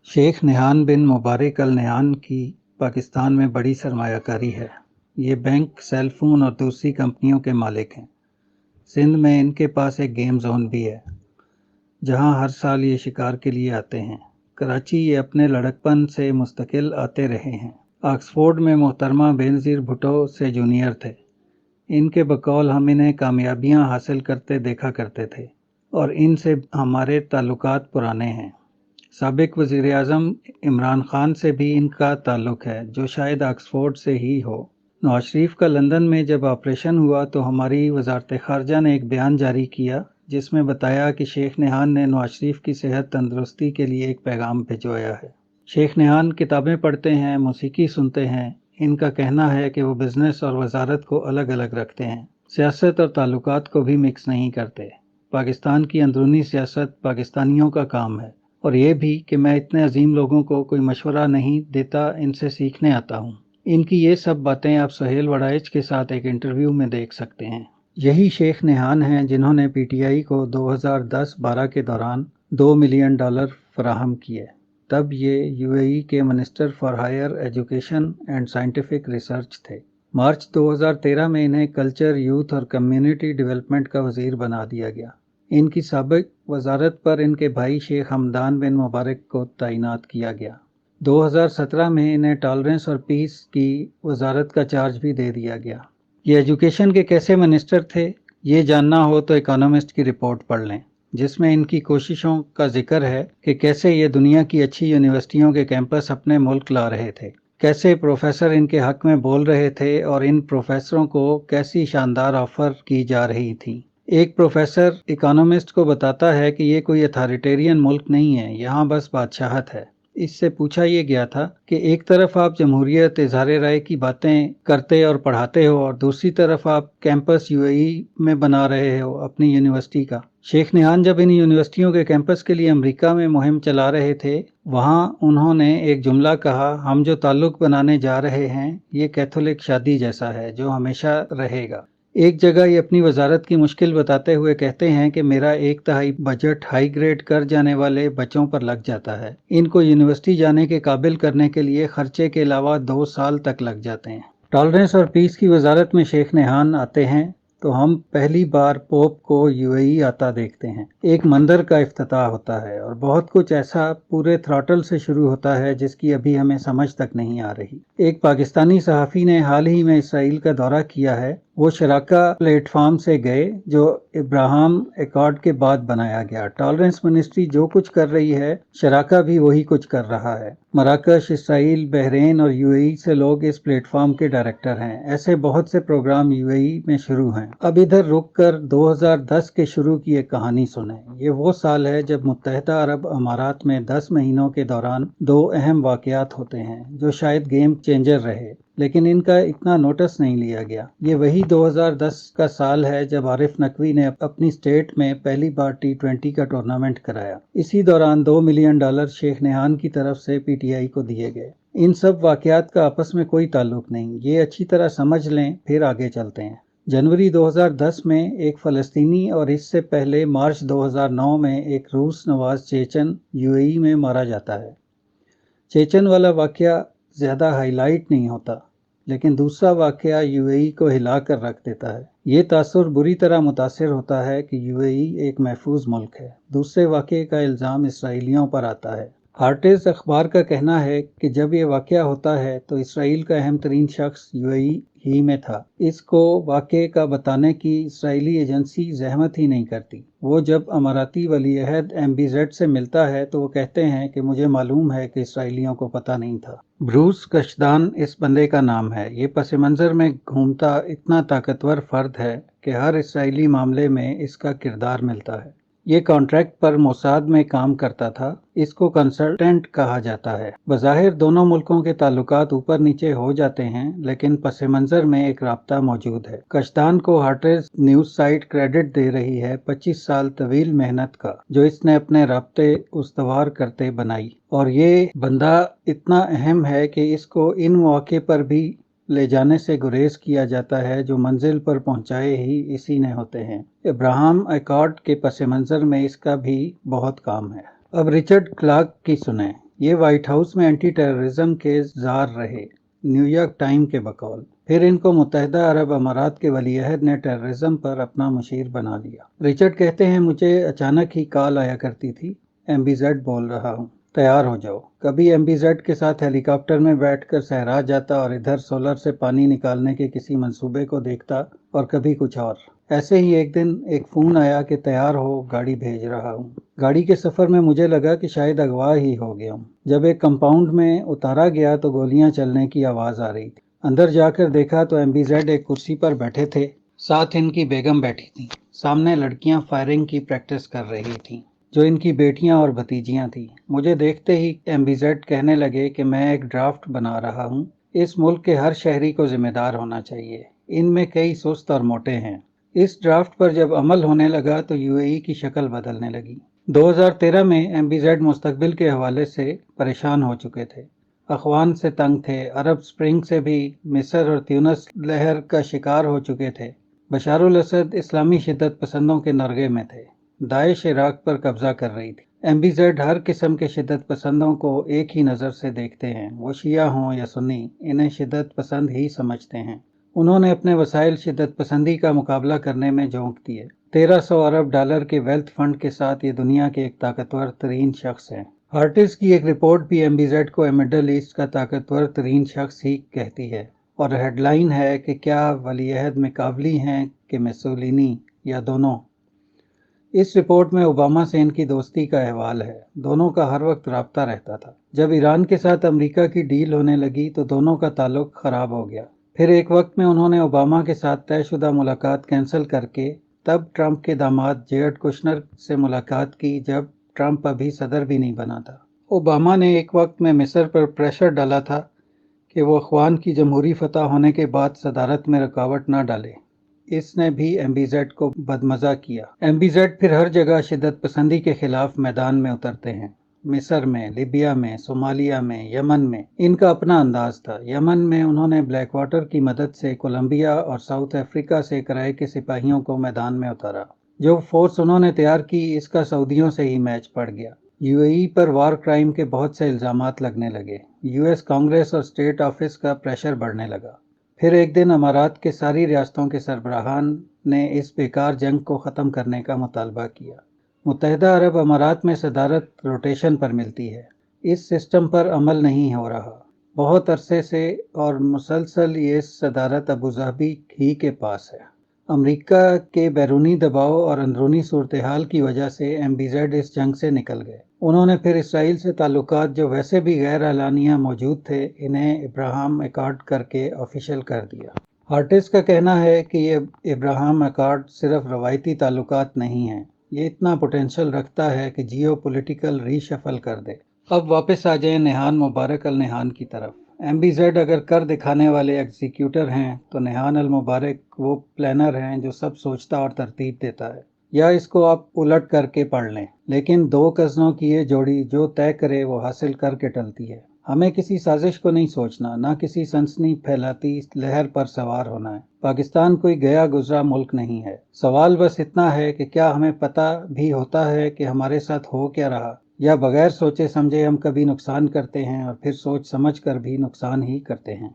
शेख नहान बिन मुबारक अल नहान की पाकिस्तान में बड़ी सरमायाकारी है। ये बैंक, सेल फोन और दूसरी कंपनियों के मालिक हैं। सिंध में इनके पास एक गेम जोन भी है जहां हर साल ये शिकार के लिए आते हैं। कराची ये अपने लड़कपन से मुस्तकिल आते रहे हैं। ऑक्सफोर्ड में मोहतरमा बेनज़ीर भुट्टो से जूनियर थे। इनके बकौल हम इन्हें कामयाबियां हासिल करते देखा करते थे और इनसे हमारे ताल्लुकात पुराने हैं। साबिक वज़ीर-ए-आज़म इमरान खान से भी इनका ताल्लुक है, जो शायद ऑक्सफोर्ड से ही हो। नवाज शरीफ का लंदन में जब ऑपरेशन हुआ तो हमारी वज़ारत ख़ारजा ने एक बयान जारी किया जिसमें बताया कि शेख नहान ने नवाज शरीफ की सेहत तंदुरुस्ती के लिए एक पैगाम भिजवाया है। शेख नहान किताबें पढ़ते हैं, मौसीकी सुनते हैं। इनका कहना है कि वो बिज़नेस और वज़ारत को अलग अलग रखते हैं, सियासत और ताल्लुकात को भी मिक्स नहीं करते। पाकिस्तान की अंदरूनी सियासत पाकिस्तानियों का काम है और ये भी कि मैं इतने अजीम लोगों को कोई मशवरा नहीं देता, इनसे सीखने आता हूँ। इनकी ये सब बातें आप सुहेल वड़ाइच के साथ एक इंटरव्यू में देख सकते हैं। यही शेख नहान हैं जिन्होंने पीटीआई को 2010-12 के दौरान $2 मिलियन फराहम किए। तब ये यूएई के minister for higher education and scientific research थे। मार्च 2013 में इन्हें कल्चर, यूथ और कम्युनिटी डेवलपमेंट का वजीर बना दिया गया। इनकी साबिक वजारत पर इनके भाई शेख हमदान बिन मुबारक को तैनात किया गया। 2017 में इन्हें टॉलरेंस और पीस की वजारत का चार्ज भी दे दिया गया। ये एजुकेशन के कैसे मिनिस्टर थे, ये जानना हो तो इकोनॉमिस्ट की रिपोर्ट पढ़ लें, जिसमें इनकी कोशिशों का जिक्र है कि कैसे ये दुनिया की अच्छी यूनिवर्सिटियों के कैंपस अपने मुल्क ला रहे थे, कैसे प्रोफेसर इनके हक में बोल रहे थे और इन प्रोफेसरों को कैसी शानदार ऑफर की जा रही थी। एक प्रोफेसर इकोनॉमिस्ट को बताता है कि ये कोई अथॉरिटेरियन मुल्क नहीं है, यहाँ बस बादशाहत है। इससे पूछा ये गया था कि एक तरफ आप जमहूरियत, इज़हार राय की बातें करते और पढ़ाते हो और दूसरी तरफ आप कैंपस यूएई में बना रहे हो अपनी यूनिवर्सिटी का। शेख नहान जब इन यूनिवर्सिटियों के कैंपस के लिए अमेरिका में मुहिम चला रहे थे, वहाँ उन्होंने एक जुमला कहा, हम जो ताल्लुक बनाने जा रहे हैं ये कैथोलिक शादी जैसा है जो हमेशा रहेगा। एक जगह ये अपनी वजारत की मुश्किल बताते हुए कहते हैं कि मेरा 1/3 बजट हाई ग्रेड कर जाने वाले बच्चों पर लग जाता है। इनको यूनिवर्सिटी जाने के काबिल करने के लिए खर्चे के अलावा 2 साल तक लग जाते हैं। टॉलरेंस और पीस की वजारत में शेख नहान आते हैं तो हम पहली बार पोप को यूएई आता देखते हैं। एक मंदिर का इफ्तिताह होता है और बहुत कुछ ऐसा पूरे थ्रॉटल से शुरू होता है जिसकी अभी हमें समझ तक नहीं आ रही। एक पाकिस्तानी सहाफ़ी ने हाल ही में इसराइल का दौरा किया है। वो शराका प्लेटफॉर्म से गए जो इब्राहिम एकॉर्ड के बाद बनाया गया। टॉलरेंस मिनिस्ट्री जो कुछ कर रही है, शराका भी वही कुछ कर रहा है। मराकश, इसराइल, बहरीन और यूएई से लोग इस प्लेटफॉर्म के डायरेक्टर हैं। ऐसे बहुत से प्रोग्राम यूएई में शुरू हैं। अब इधर रुककर 2010 के शुरू की एक कहानी सुने। ये वो साल है जब मुत्तहिदा अरब अमारात में 10 महीनों के दौरान 2 अहम वाक़यात होते हैं जो शायद गेम चेंजर रहे, लेकिन इनका इतना नोटिस नहीं लिया गया। ये वही 2010 का साल है जब आरिफ नकवी ने अपनी स्टेट में पहली बार T20 का टूर्नामेंट कराया। इसी दौरान $2 मिलियन शेख नहान की तरफ से पीटीआई को दिए गए। इन सब वाक़यात का आपस में कोई ताल्लुक नहीं, ये अच्छी तरह समझ लें, फिर आगे चलते हैं। जनवरी 2010 में एक फ़लस्तीनी और इससे पहले मार्च 2009 में एक रूस नवाज चेचन यूएई में मारा जाता है। चेचन वाला वाक़या ज़्यादा हाईलाइट नहीं होता, लेकिन दूसरा वाक़या यूएई को हिला कर रख देता है। ये तासुर बुरी तरह मुतासिर होता है कि यूएई एक महफूज मुल्क है। दूसरे वाक़ये का इल्ज़ाम इसराइलियों पर आता है। हार्टेज अखबार का कहना है कि जब ये वाक़या होता है तो इसराइल का अहम तरीन शख्स यूएई ही में था। इसको वाक़ये का बताने की इसराइली एजेंसी जहमत ही नहीं करती। वो जब अमाराती वली अहद MBZ से मिलता है तो वो कहते हैं कि मुझे मालूम है कि इसराइलियों को पता नहीं था। ब्रूस कशदान इस बंदे का नाम है। ये पस मंज़र में घूमता इतना ताकतवर फर्द है कि हर इसराइली मामले में इसका किरदार मिलता है। ये कॉन्ट्रैक्ट पर मोसाद में काम करता था। इसको कंसल्टेंट कहा जाता है। बज़ाहिर दोनों मुल्कों के ताल्लुकात ऊपर नीचे हो जाते हैं, लेकिन पस मंज़र में एक राब्ता मौजूद है। कशदान को हार्टेज न्यूज़ साइट क्रेडिट दे रही है 25 साल तवील मेहनत का, जो इसने अपने राब्ते उस्तवार करते बनाई। और ये बंदा इतना अहम है कि इसको इन मौके पर भी ले जाने से गुरेज किया जाता है जो मंजिल पर पहुंचाए ही इसी ने होते हैं। इब्राहिम एकॉर्ड के पस मंज़र में इसका भी बहुत काम है। अब रिचर्ड क्लार्क की सुने। یہ وائٹ ہاؤس میں اینٹی ٹیررزم کے زار رہے، نیو یارک ٹائم کے بقول۔ پھر ان کو متحدہ عرب امارات کے ولی عہد نے ٹیررزم پر اپنا مشیر بنا لیا۔ رچرڈ کہتے ہیں، مجھے اچانک ہی کال آیا کرتی تھی، MBZ بول رہا ہوں، تیار ہو جاؤ۔ کبھی MBZ کے ساتھ ہیلی کاپٹر میں بیٹھ کر صحرا جاتا اور ادھر سولر سے پانی نکالنے کے کسی منصوبے کو دیکھتا، اور کبھی کچھ اور۔ ایسے ہی ایک دن ایک فون آیا کہ تیار ہو، گاڑی بھیج رہا ہوں۔ گاڑی کے سفر میں مجھے لگا کہ شاید اغوا ہی ہو گیا ہوں۔ جب ایک کمپاؤنڈ میں اتارا گیا تو گولیاں چلنے کی آواز آ رہی تھی۔ اندر جا کر دیکھا تو MBZ ایک کرسی پر بیٹھے تھے، ساتھ ان کی بیگم بیٹھی تھیں۔ سامنے لڑکیاں فائرنگ کی پریکٹس کر رہی تھیں، جو ان کی بیٹیاں اور بھتیجیاں تھیں۔ مجھے دیکھتے ہی MBZ کہنے لگے کہ میں ایک ڈرافٹ بنا رہا ہوں، اس ملک کے ہر شہری کو ذمہ دار ہونا چاہیے، ان میں کئی سست اور موٹے ہیں۔ اس ڈرافٹ پر جب عمل ہونے لگا تو UAE کی شکل بدلنے لگی۔ 2013 میں MBZ مستقبل کے حوالے سے پریشان ہو چکے تھے، اخوان سے تنگ تھے، عرب سپرنگ سے بھی مصر اور تیونس لہر کا شکار ہو چکے تھے، بشار الاسد اسلامی شدت پسندوں کے نرغے میں تھے، داعش عراق پر قبضہ کر رہی تھی۔ MBZ ہر قسم کے شدت پسندوں کو ایک ہی نظر سے دیکھتے ہیں، وہ شیعہ ہوں یا سنی، انہیں شدت پسند ہی سمجھتے ہیں۔ انہوں نے اپنے وسائل شدت پسندی کا مقابلہ کرنے میں جھونک دیے۔ 1300 ارب ڈالر کے ویلتھ فنڈ کے ساتھ یہ دنیا کے ایک طاقتور ترین شخص ہیں۔ ہارٹز کی ایک رپورٹ بھی MBZ کو مڈل ایسٹ کا طاقتور ترین شخص ہی کہتی ہے، اور ہیڈ لائن ہے کہ کیا ولی عہد مکاولی ہیں کہ میسولینی، یا دونوں؟ اس رپورٹ میں اوباما سے ان کی دوستی کا احوال ہے، دونوں کا ہر وقت رابطہ رہتا تھا۔ جب ایران کے ساتھ امریکہ کی ڈیل ہونے لگی تو دونوں کا تعلق خراب ہو گیا۔ پھر ایک وقت میں انہوں نے اوباما کے ساتھ طے شدہ ملاقات کینسل کر کے تب ٹرمپ کے داماد جیرڈ کشنر سے ملاقات کی، جب ٹرمپ ابھی صدر بھی نہیں بنا تھا۔ اوباما نے ایک وقت میں مصر پر پریشر ڈالا تھا کہ وہ اخوان کی جمہوری فتح ہونے کے بعد صدارت میں رکاوٹ نہ ڈالے۔ اس نے بھی MBZ کو بدمزہ کیا۔ MBZ پھر ہر جگہ شدت پسندی کے خلاف میدان میں اترتے ہیں، مصر میں، لیبیا میں، صومالیہ میں، یمن میں۔ ان کا اپنا انداز تھا۔ یمن میں انہوں نے بلیک واٹر کی مدد سے کولمبیا اور ساؤتھ افریقہ سے کرائے کے سپاہیوں کو میدان میں اتارا۔ جو فورس انہوں نے تیار کی، اس کا سعودیوں سے ہی میچ پڑ گیا۔ UAE پر وار کرائم کے بہت سے الزامات لگنے لگے۔ US کانگریس اور اسٹیٹ آفس کا پریشر بڑھنے لگا۔ پھر ایک دن امارات کے ساری ریاستوں کے سربراہان نے اس بیکار جنگ کو ختم کرنے کا مطالبہ کیا۔ متحدہ عرب امارات میں صدارت روٹیشن پر ملتی ہے، اس سسٹم پر عمل نہیں ہو رہا۔ بہت عرصے سے اور مسلسل یہ صدارت ابوظہبی ہی کے پاس ہے۔ امریکہ کے بیرونی دباؤ اور اندرونی صورتحال کی وجہ سے MBZ اس جنگ سے نکل گئے۔ انہوں نے پھر اسرائیل سے تعلقات، جو ویسے بھی غیر اعلانیہ موجود تھے، انہیں ابراہم ایکارڈ کر کے آفیشل کر دیا۔ ہارٹز کا کہنا ہے کہ یہ ابراہم ایکارڈ صرف روایتی تعلقات نہیں ہیں، یہ اتنا پوٹینشل رکھتا ہے کہ جیو پولیٹیکل ری شفل کر دے۔ اب واپس آ جائیں نہان مبارک النہان کی طرف۔ MBZ اگر کر دکھانے والے ایگزیکیوٹر ہیں تو نہان المبارک وہ پلانر ہیں جو سب سوچتا اور ترتیب دیتا ہے۔ یا اس کو آپ الٹ کر کے پڑھ لیں، لیکن دو کزنوں کی یہ جوڑی جو طے کرے وہ حاصل کر کے ٹلتی ہے۔ ہمیں کسی سازش کو نہیں سوچنا، نہ کسی سنسنی پھیلاتی لہر پر سوار ہونا ہے۔ پاکستان کوئی گیا گزرا ملک نہیں ہے۔ سوال بس اتنا ہے کہ کیا ہمیں پتہ بھی ہوتا ہے کہ ہمارے ساتھ ہو کیا رہا، یا بغیر سوچے سمجھے ہم کبھی نقصان کرتے ہیں اور پھر سوچ سمجھ کر بھی نقصان ہی کرتے ہیں۔